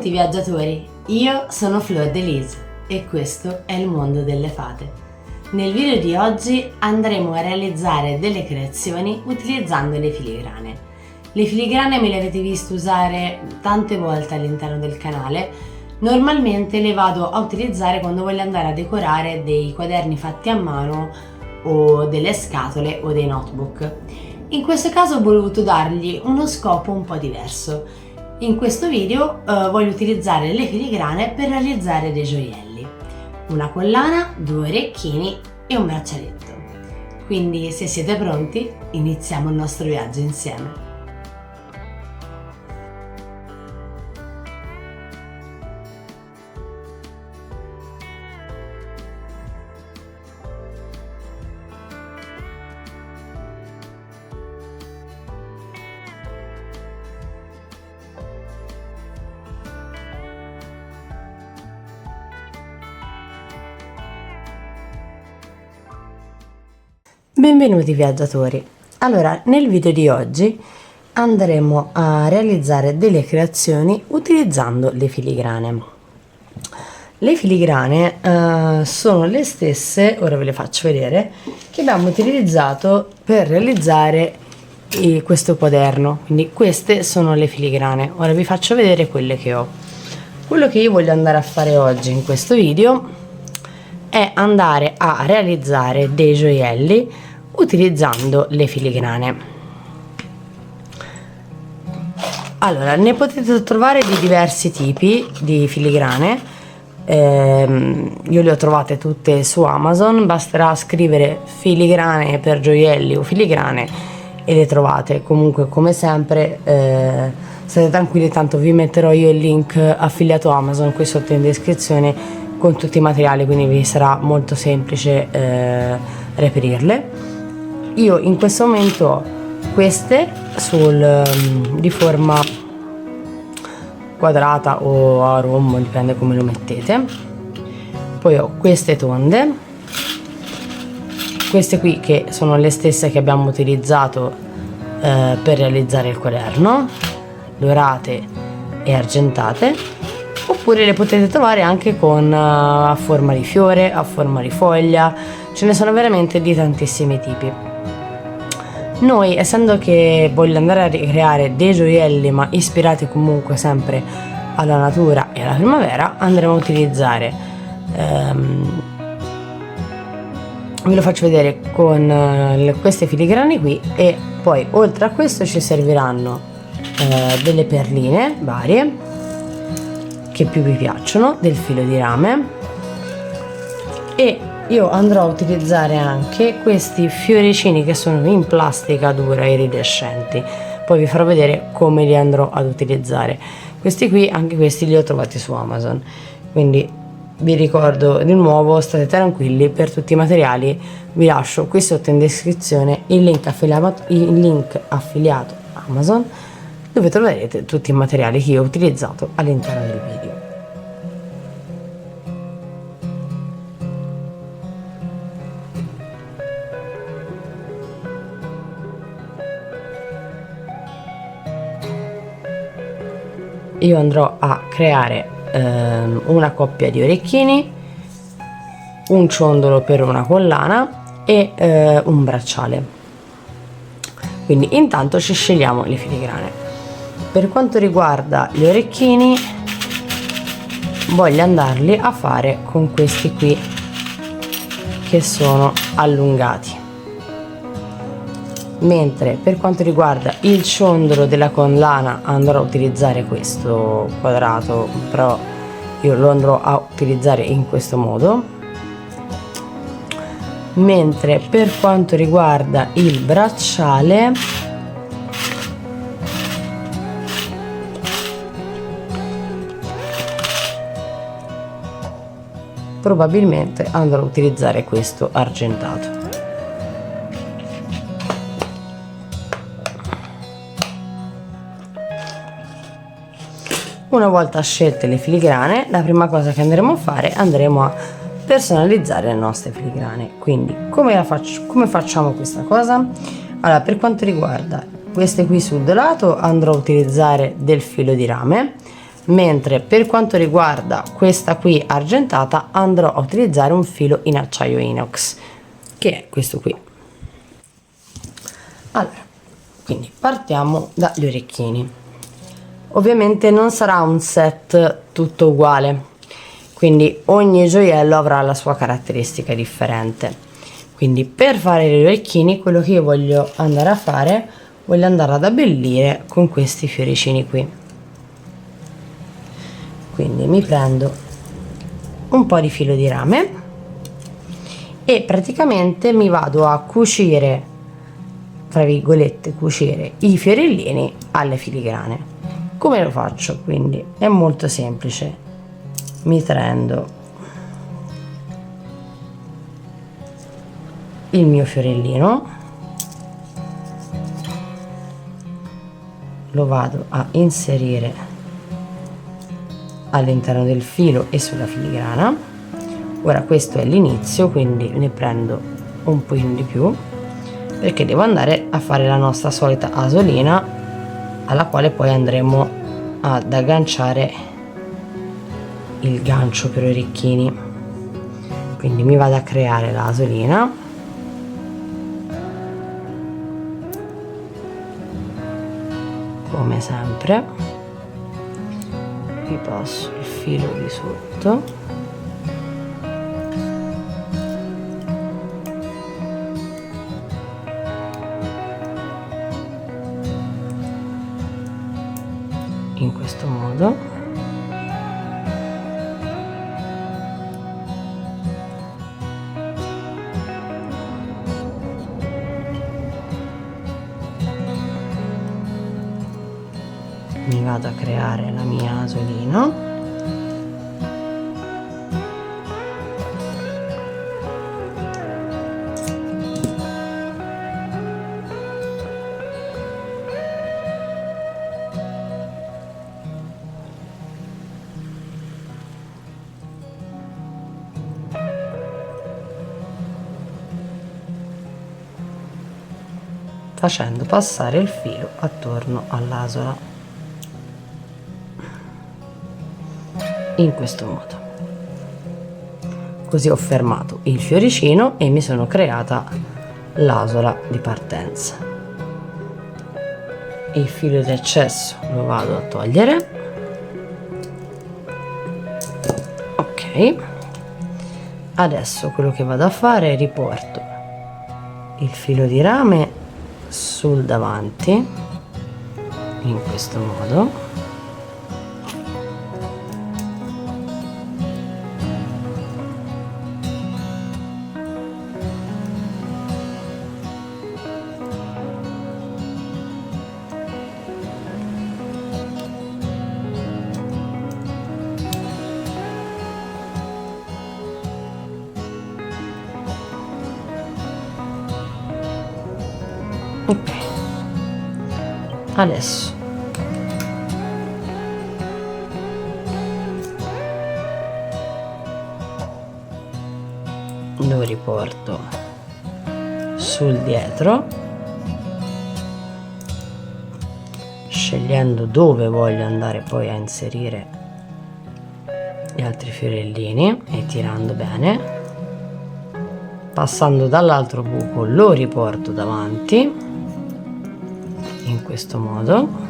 Benvenuti viaggiatori, io sono Fleur de Lis e questo è il mondo delle fate. Nel video di oggi andremo a realizzare delle creazioni utilizzando le filigrane. Le filigrane me le avete visto usare tante volte all'interno del canale. Normalmente le vado a utilizzare quando voglio andare a decorare dei quaderni fatti a mano o delle scatole o dei notebook. In questo caso ho voluto dargli uno scopo un po' diverso. In questo video voglio utilizzare le filigrane per realizzare dei gioielli, una collana, 2 orecchini e un braccialetto. Quindi se siete pronti iniziamo il nostro viaggio insieme. Benvenuti viaggiatori! Allora, nel video di oggi andremo a realizzare delle creazioni utilizzando le filigrane. Le filigrane sono le stesse, ora ve le faccio vedere, che abbiamo utilizzato per realizzare questo quaderno. Quindi queste sono le filigrane. Ora vi faccio vedere quelle che ho. Quello che io voglio andare a fare oggi in questo video è andare a realizzare dei gioielli utilizzando le filigrane. Allora, ne potete trovare di diversi tipi di filigrane. Io le ho trovate tutte su Amazon, basterà scrivere filigrane per gioielli o filigrane e le trovate. Comunque, come sempre, state tranquilli, tanto vi metterò io il link affiliato Amazon qui sotto in descrizione con tutti i materiali, quindi vi sarà molto semplice reperirle. Io in questo momento ho queste di forma quadrata o a rombo, dipende come lo mettete. Poi ho queste tonde, queste qui che sono le stesse che abbiamo utilizzato per realizzare il quaderno, dorate e argentate. Oppure le potete trovare anche con a forma di fiore, a forma di foglia, ce ne sono veramente di tantissimi tipi. Noi, essendo che voglio andare a ricreare dei gioielli ma ispirati comunque sempre alla natura e alla primavera, andremo a utilizzare, ve lo faccio vedere con queste filigrane qui, e poi oltre a questo ci serviranno delle perline varie che più vi piacciono, del filo di rame, e io andrò a utilizzare anche questi fioricini che sono in plastica dura iridescenti. Poi vi farò vedere come li andrò ad utilizzare. Questi qui, anche questi li ho trovati su Amazon, quindi vi ricordo di nuovo, state tranquilli, per tutti i materiali vi lascio qui sotto in descrizione il link affiliato Amazon, dove troverete tutti i materiali che io ho utilizzato all'interno del video. Io andrò a creare una coppia di orecchini, un ciondolo per una collana e un bracciale. Quindi intanto ci scegliamo le filigrane. Per quanto riguarda gli orecchini, voglio andarli a fare con questi qui che sono allungati, mentre per quanto riguarda il ciondolo della collana andrò a utilizzare questo quadrato, però io lo andrò a utilizzare in questo modo. Mentre per quanto riguarda il bracciale, probabilmente andrò a utilizzare questo argentato. Una volta scelte le filigrane, la prima cosa che andremo a fare, andremo a personalizzare le nostre filigrane. Quindi come facciamo questa cosa? Allora, per quanto riguarda queste qui sul lato andrò a utilizzare del filo di rame, mentre per quanto riguarda questa qui argentata andrò a utilizzare un filo in acciaio inox, che è questo qui. Allora, quindi partiamo dagli orecchini. Ovviamente non sarà un set tutto uguale, quindi ogni gioiello avrà la sua caratteristica differente. Quindi per fare gli orecchini quello che io voglio andare a fare, voglio andare ad abbellire con questi fioricini qui. Quindi mi prendo un po' di filo di rame e praticamente mi vado a cucire, tra virgolette cucire, i fiorellini alle filigrane. Come lo faccio? Quindi è molto semplice, mi prendo il mio fiorellino, lo vado a inserire all'interno del filo e sulla filigrana. Ora questo è l'inizio, quindi ne prendo un pochino di più perché devo andare a fare la nostra solita asolina alla quale poi andremo ad agganciare il gancio per orecchini. Quindi mi vado a creare l'asolina, come sempre vi passo il filo di sotto, in questo modo. Mi vado a creare la mia asolina. Facendo passare il filo attorno all'asola in questo modo. Così ho fermato il fioricino e mi sono creata l'asola di partenza. Il filo di eccesso lo vado a togliere. Ok, adesso quello che vado a fare è riporto il filo di rame sul davanti in questo modo, ok. Adesso lo riporto sul dietro, scegliendo dove voglio andare poi a inserire gli altri fiorellini e tirando bene, passando dall'altro buco lo riporto davanti in questo modo.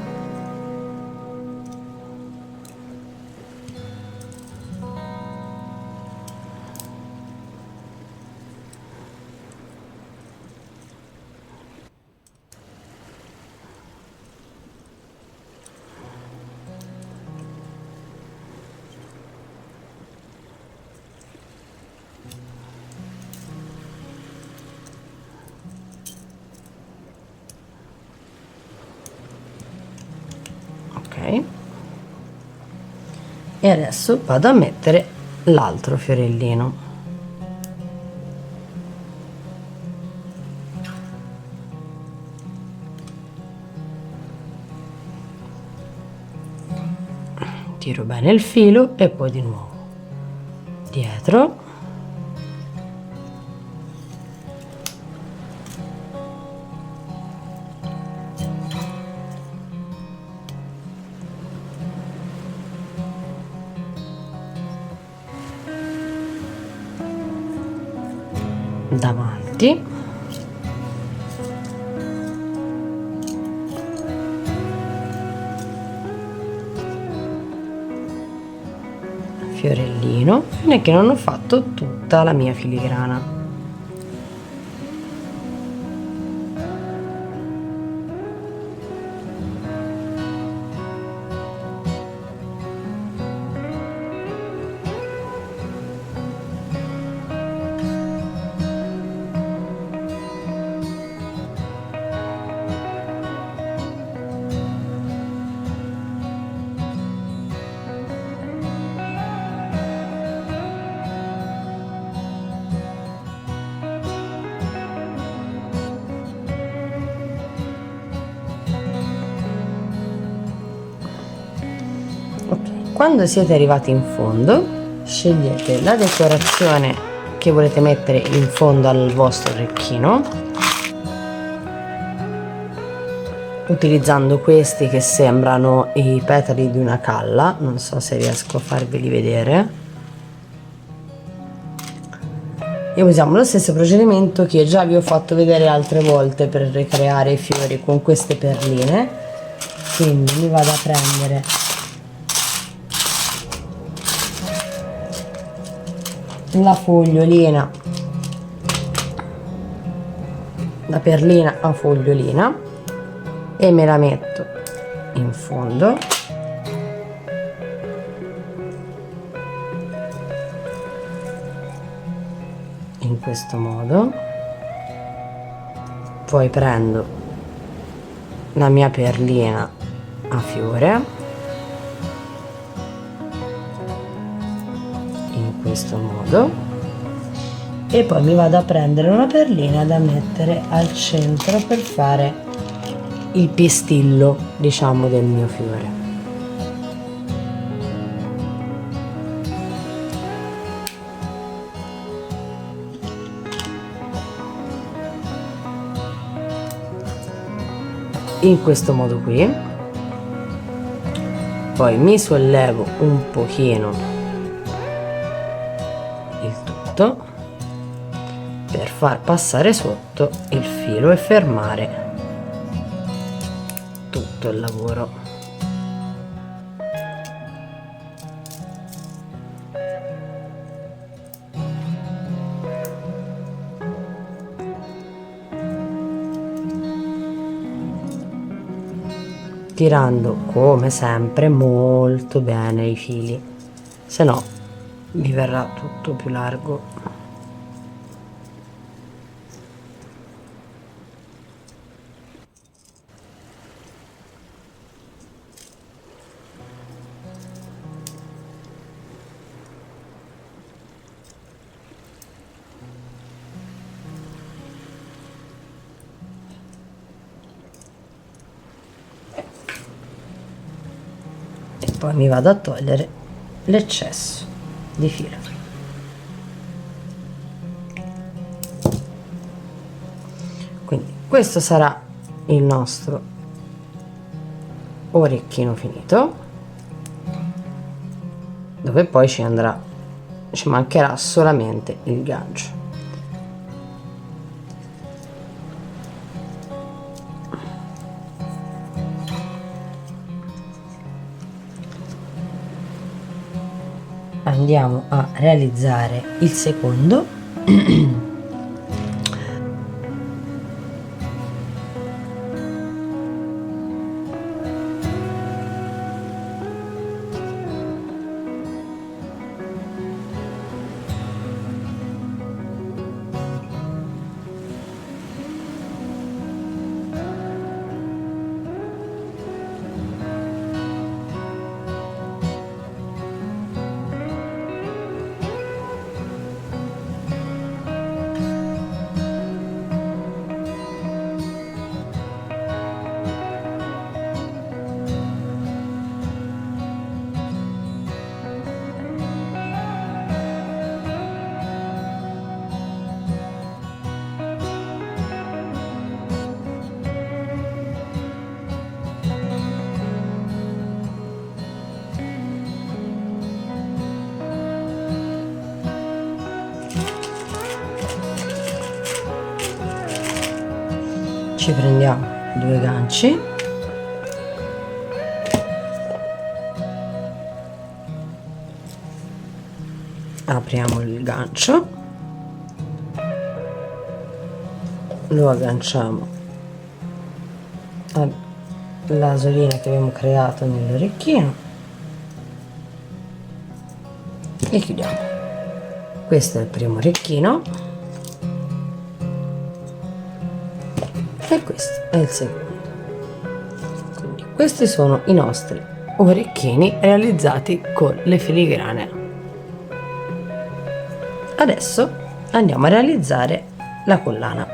E adesso vado a mettere l'altro fiorellino. Tiro bene il filo e poi di nuovo dietro. davanti, fiorellino, fino a che non ho fatto tutta la mia filigrana. Quando siete arrivati in fondo, scegliete la decorazione che volete mettere in fondo al vostro orecchino, utilizzando questi che sembrano i petali di una calla. Non so se riesco a farveli vedere. E usiamo lo stesso procedimento che già vi ho fatto vedere altre volte per ricreare i fiori con queste perline. Quindi mi vado a prendere la fogliolina, la perlina a fogliolina, e me la metto in fondo, in questo modo. Poi prendo la mia perlina a fiore, questo modo, e poi mi vado a prendere una perlina da mettere al centro per fare il pistillo, diciamo, del mio fiore. In questo modo qui. Poi mi sollevo un pochino per far passare sotto il filo e fermare tutto il lavoro. Tirando come sempre molto bene i fili, se no vi verrà tutto più largo. E poi mi vado a togliere l'eccesso di filo. Quindi questo sarà il nostro orecchino finito, dove poi ci mancherà solamente il gancio. Andiamo a realizzare il secondo. Ci prendiamo 2 ganci, apriamo il gancio, lo agganciamo all'asolina che abbiamo creato nell'orecchino e chiudiamo. Questo è il primo orecchino e questo è il secondo. Quindi questi sono i nostri orecchini realizzati con le filigrane. Adesso andiamo a realizzare la collana.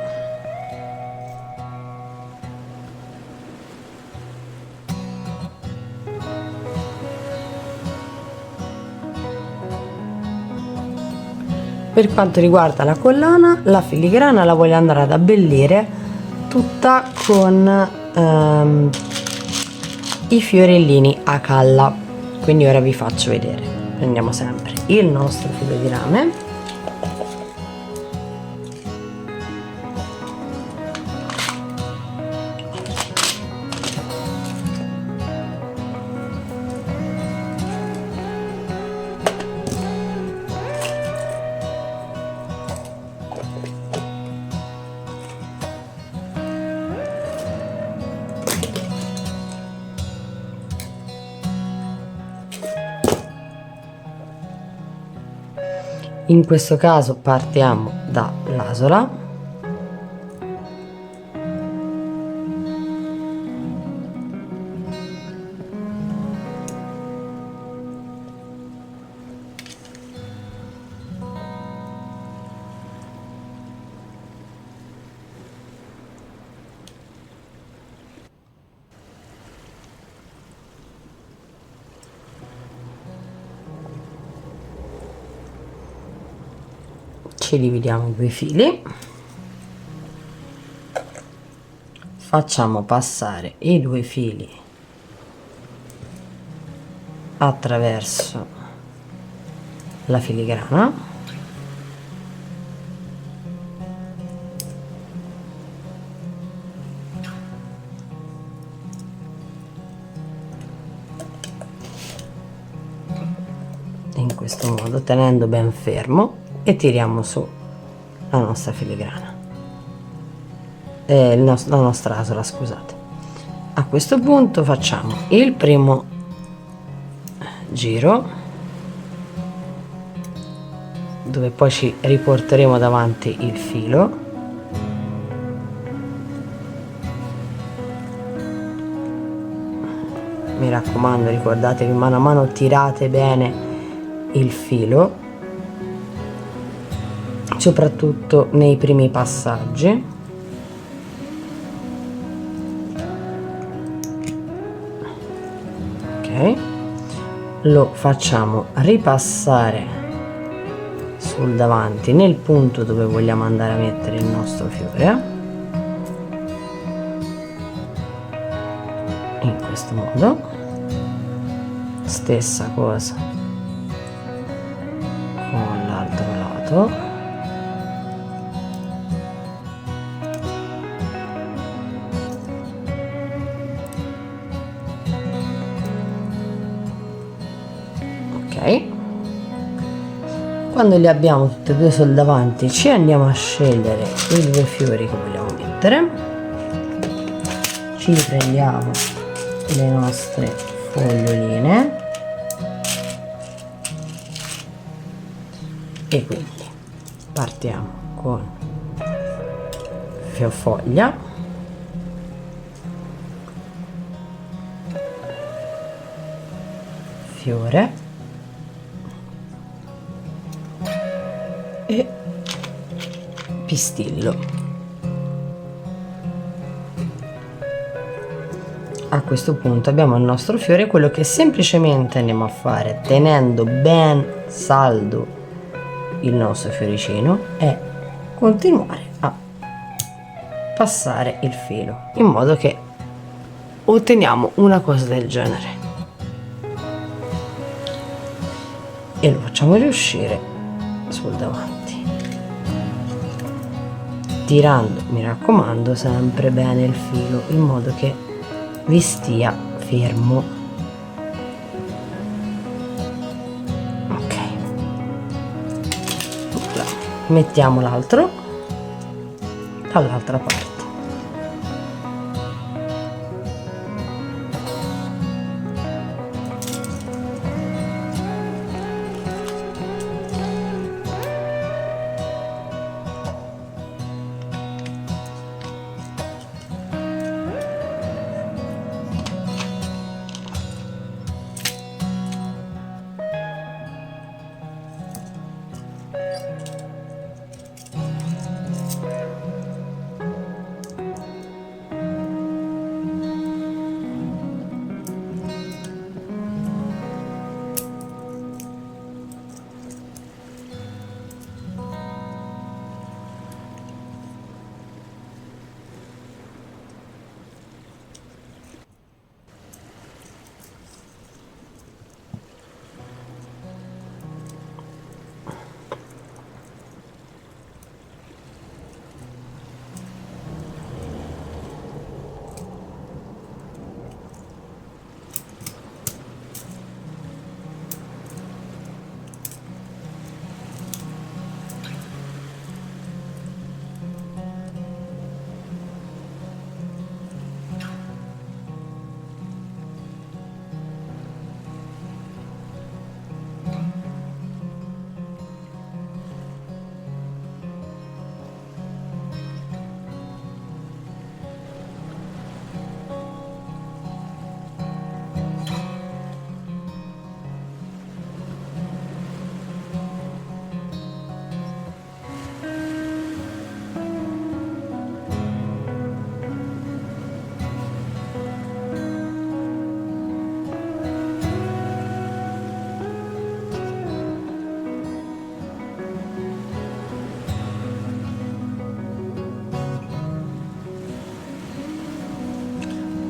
Per quanto riguarda la collana, la filigrana la voglio andare ad abbellire tutta con i fiorellini a calla, quindi ora vi faccio vedere. Prendiamo sempre il nostro filo di rame, in questo caso partiamo dall'asola, ci dividiamo i 2 fili, facciamo passare i 2 fili attraverso la filigrana, in questo modo, tenendo ben fermo, e tiriamo su la nostra filigrana, la nostra asola, scusate. A questo punto facciamo il primo giro, dove poi ci riporteremo davanti il filo, mi raccomando, ricordatevi, mano a mano tirate bene il filo, soprattutto nei primi passaggi. Ok, lo facciamo ripassare sul davanti nel punto dove vogliamo andare a mettere il nostro fiore, in questo modo. Stessa cosa con l'altro lato. Quando li abbiamo tutti e due sul davanti, ci andiamo a scegliere i 2 fiori che vogliamo mettere, ci prendiamo le nostre foglioline e quindi partiamo con foglia, fiore e pistillo. A questo punto abbiamo il nostro fiore. Quello che semplicemente andiamo a fare, tenendo ben saldo il nostro fioricino, è continuare a passare il filo in modo che otteniamo una cosa del genere e lo facciamo riuscire sul davanti. tirando, mi raccomando, sempre bene il filo in modo che vi stia fermo. Ok, mettiamo l'altro dall'altra parte.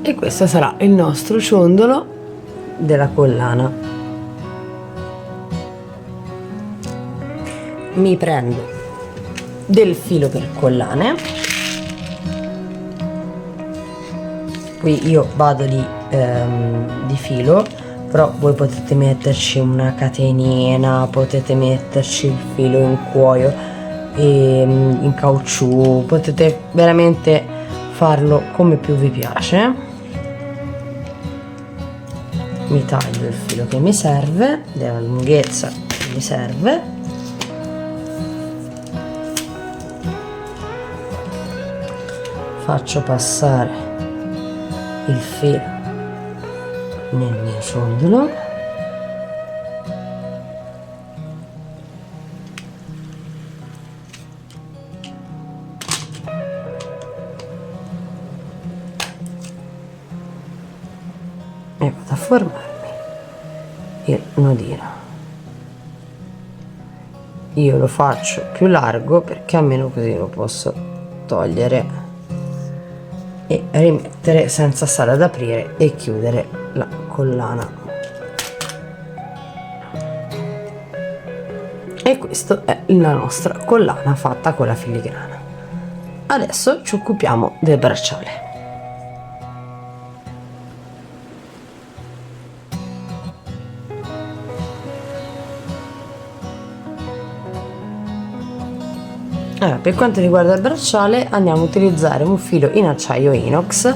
E questo sarà il nostro ciondolo della collana. Mi prendo del filo per collane, qui io vado di filo, però voi potete metterci una catenina, potete metterci il filo in cuoio e in caucciù, potete veramente farlo come più vi piace. Mi taglio il filo che mi serve, della lunghezza che mi serve, faccio passare il filo nel mio ciondolo e vado a formarmi il nodino. Io lo faccio più largo perché almeno così lo posso togliere e rimettere senza stare ad aprire e chiudere la collana. E questa è la nostra collana fatta con la filigrana. Adesso ci occupiamo del bracciale. Allora, per quanto riguarda il bracciale andiamo a utilizzare un filo in acciaio inox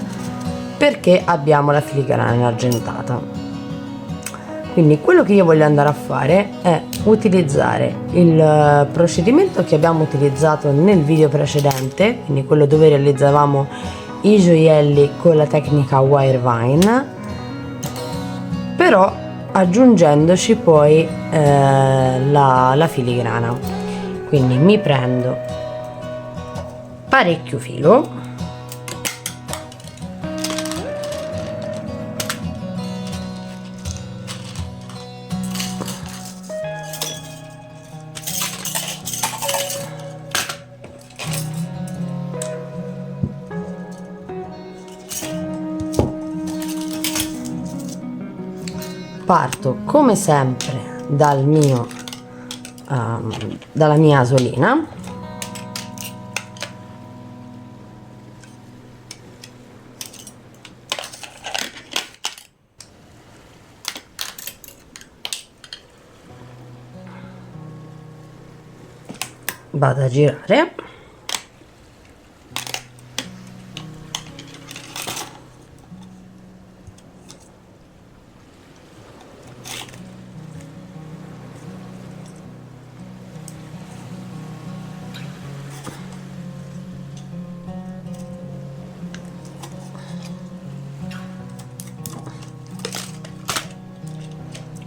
perché abbiamo la filigrana argentata. Quindi quello che io voglio andare a fare è utilizzare il procedimento che abbiamo utilizzato nel video precedente, quindi quello dove realizzavamo i gioielli con la tecnica Wirevine, però aggiungendoci poi la filigrana. Quindi mi prendo parecchio filo, parto come sempre dal mio dalla mia asolina, vado a girare.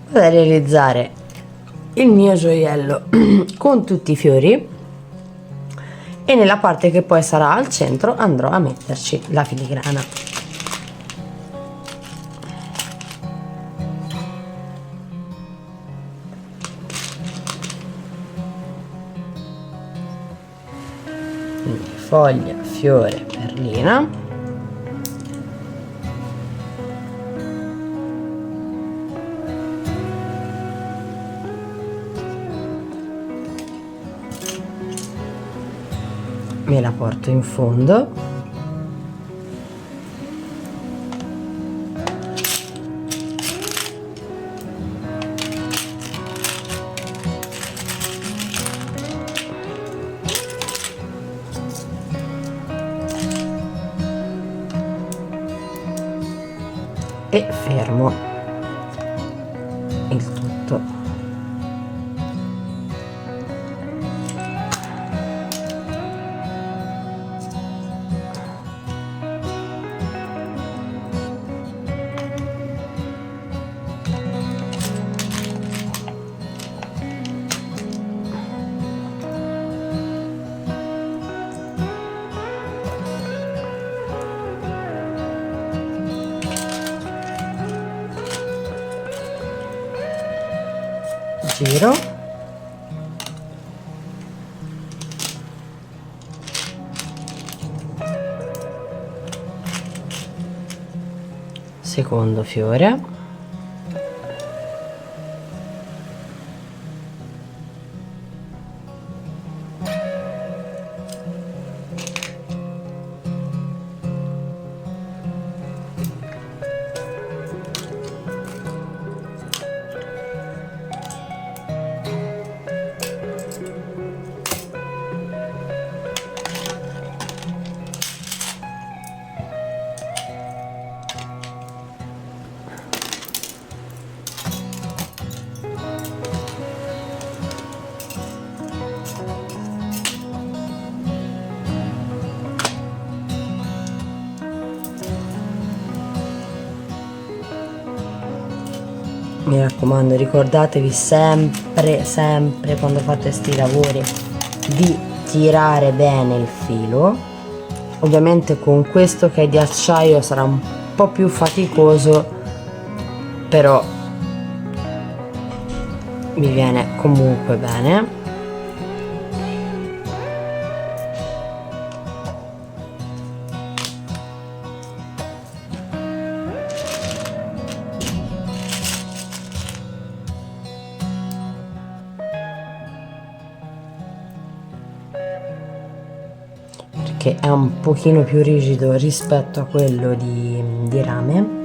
Vado a realizzare il mio gioiello con tutti i fiori e nella parte che poi sarà al centro andrò a metterci la filigrana. Quindi foglia, fiore, perlina. Me la porto in fondo. E fermo il tutto. Giro, secondo fiore, mi raccomando, ricordatevi sempre quando fate questi lavori di tirare bene il filo. Ovviamente con questo che è di acciaio sarà un po' più faticoso, però mi viene comunque bene. Che è un pochino più rigido rispetto a quello di rame.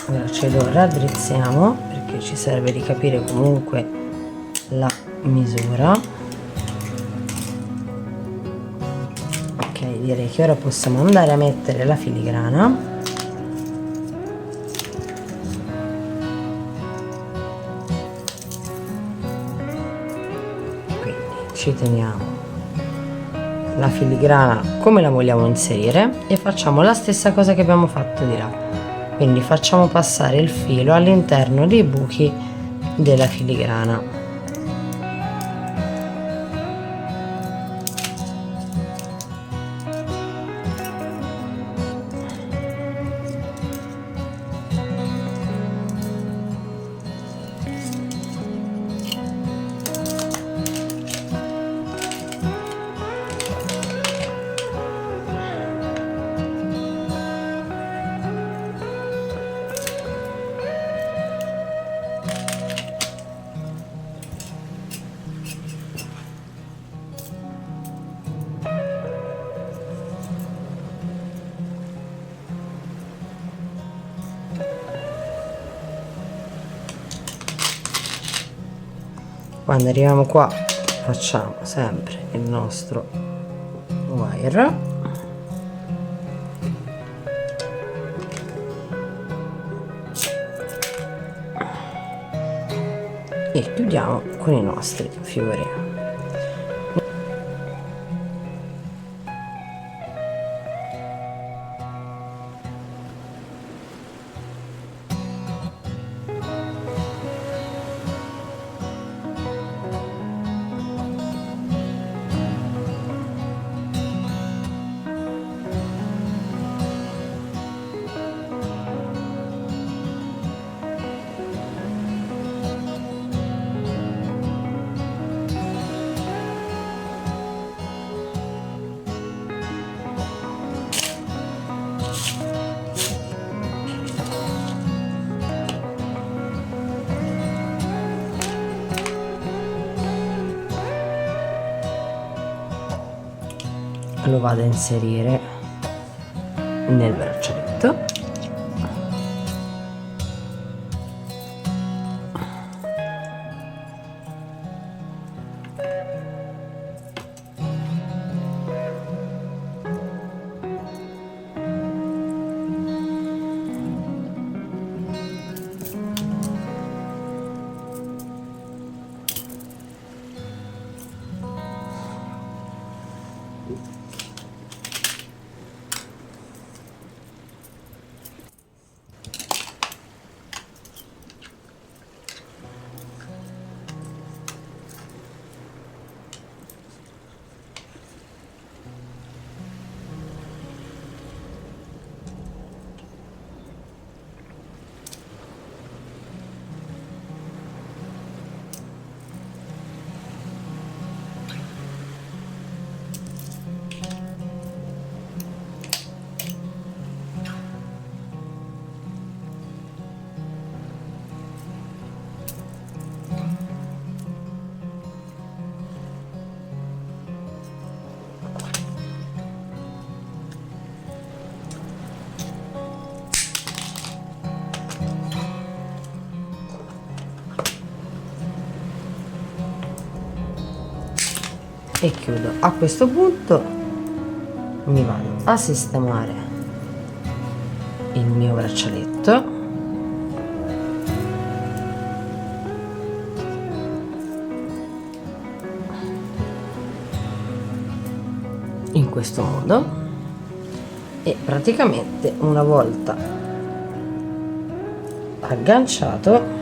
Ora ce lo raddrizziamo perché ci serve di capire comunque la misura. Ok, direi che ora possiamo andare a mettere la filigrana. Quindi ci teniamo la filigrana come la vogliamo inserire e facciamo la stessa cosa che abbiamo fatto di là, quindi facciamo passare il filo all'interno dei buchi della filigrana. Quando arriviamo qua facciamo sempre il nostro wire e chiudiamo con i nostri fiori. Lo vado a inserire nel braccialetto. E chiudo. A questo punto mi vado a sistemare il mio braccialetto in questo modo e praticamente una volta agganciato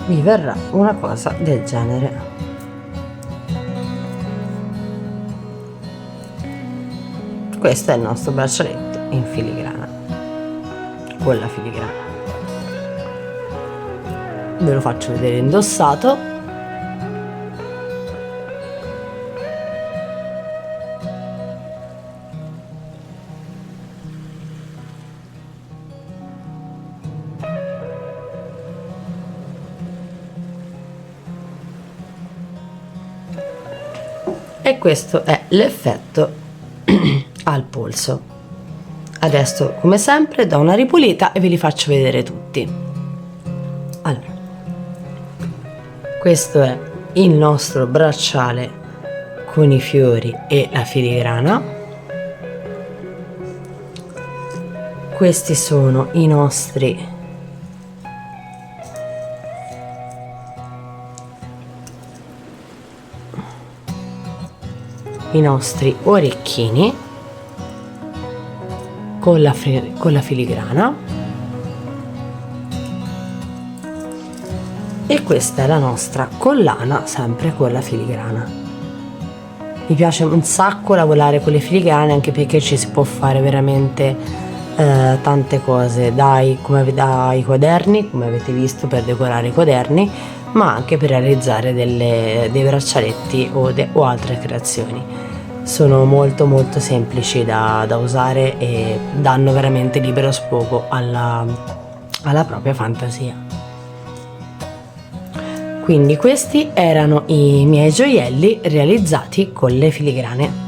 vi verrà una cosa del genere. Questo è il nostro braccialetto in filigrana, con la filigrana. Ve lo faccio vedere indossato. e questo è l'effetto al polso. Adesso come sempre do una ripulita e ve li faccio vedere tutti. Allora, questo è il nostro bracciale con i fiori e la filigrana. Questi sono i nostri orecchini con la filigrana, e questa è la nostra collana sempre con la filigrana. Mi piace un sacco lavorare con le filigrane, anche perché ci si può fare veramente tante cose, dai quaderni, come avete visto, per decorare i quaderni, ma anche per realizzare dei braccialetti o altre creazioni. Sono molto semplici da usare e danno veramente libero sfogo alla propria fantasia. Quindi questi erano i miei gioielli realizzati con le filigrane.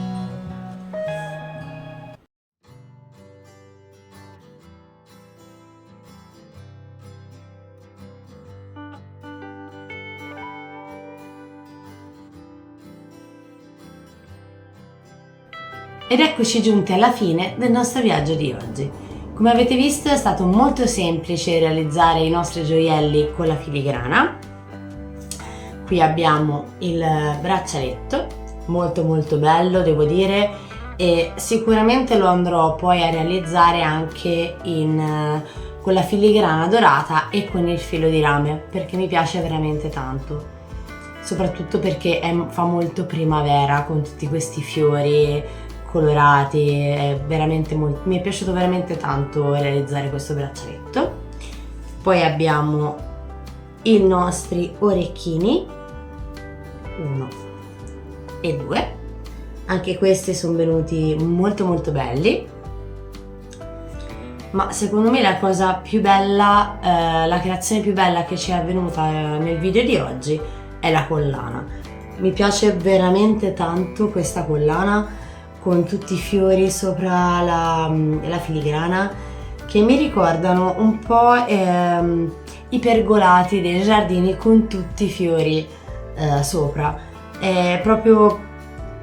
Ed eccoci giunti alla fine del nostro viaggio di oggi. Come avete visto, è stato molto semplice realizzare i nostri gioielli con la filigrana. Qui abbiamo il braccialetto, molto bello, devo dire, e sicuramente lo andrò poi a realizzare anche con la filigrana dorata e con il filo di rame, perché mi piace veramente tanto, soprattutto perché fa molto primavera con tutti questi fiori colorati. Mi è piaciuto veramente tanto realizzare questo braccialetto. Poi abbiamo i nostri orecchini, 1 e 2, anche questi sono venuti molto belli, ma secondo me la cosa più bella, la creazione più bella che ci è avvenuta nel video di oggi è la collana. Mi piace veramente tanto questa collana con tutti i fiori sopra la filigrana, che mi ricordano un po' i pergolati dei giardini con tutti i fiori sopra. È proprio,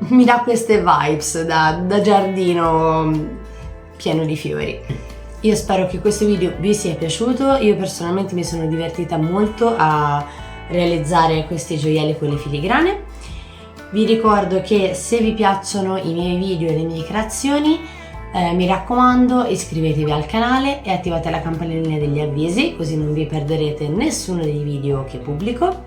mi dà queste vibes da giardino pieno di fiori. Io spero che questo video vi sia piaciuto. Io personalmente mi sono divertita molto a realizzare questi gioielli con le filigrane. Vi ricordo che se vi piacciono i miei video e le mie creazioni, mi raccomando, iscrivetevi al canale e attivate la campanellina degli avvisi, così non vi perderete nessuno dei video che pubblico.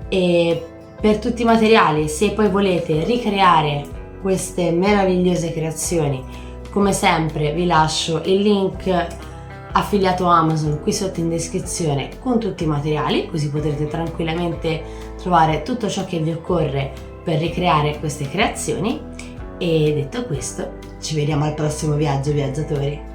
E per tutti i materiali, se poi volete ricreare queste meravigliose creazioni, come sempre vi lascio il link affiliato Amazon qui sotto in descrizione con tutti i materiali, così potrete tranquillamente trovare tutto ciò che vi occorre per ricreare queste creazioni. E detto questo, ci vediamo al prossimo viaggio, viaggiatori!